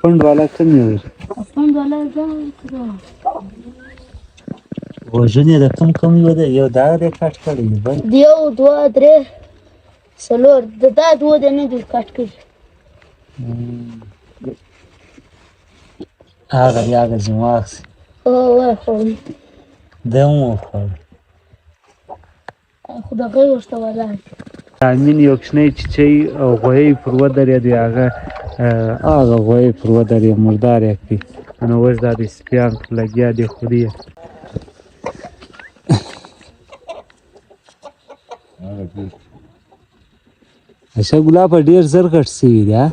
پنډ والا څنګه وي؟ پنډ والا وژنې د کم یو دی، یو دا دی کټ کړی بل یو دوه درې څلور دا دوه دی نه دي کټ کړي. هغه دی هغه ځینې واخلي وخوړل دی هم وخوړل. خو دغه یې ورته ولاړ امین یو کوچنی چیچی او غویی پر ودرېدی، هغه غویی پر ودرېد مردار یې کړي. نو اوس دا د سپیان پر لګیا دی خوري یې. اچھا ګلابه ډېر زر غټ سوي دی.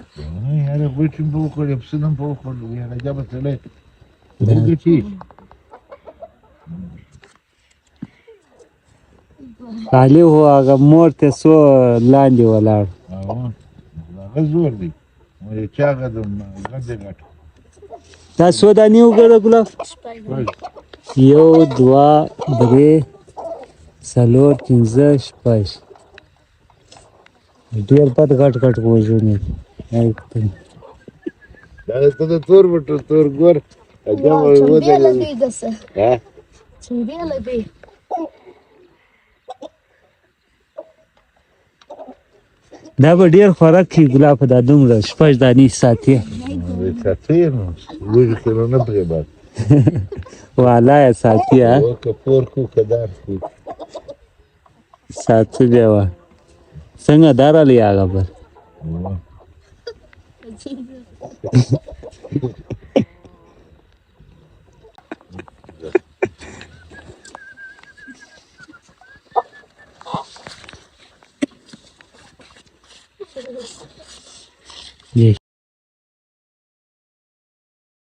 یاره غوټې مې وخوړې، پسونه مې وخوړل، یاره جبه سړی ګټي. علي هو هغه مور ته څو لاندې ولاړ. هغه زور دی چې هغه د غږ ګټ. دا څو دانې وګوره ګلاب؟ یو دوه درې څلور پنځه شپږ. ډېر بد غټ غټ غوږونه دي. دا ته د تور بټو تور ګور چمبې لګوي دسه چمبې لګوي. دا به ډېر خوراک کوي ګلاب، دا دومره شپږ دانې ساتي. ساتي نو وږي خو نه پرې باد والا یې ساتي. که پور کو که دار کو ساتي دی. وه څنګه دار علی هغه بل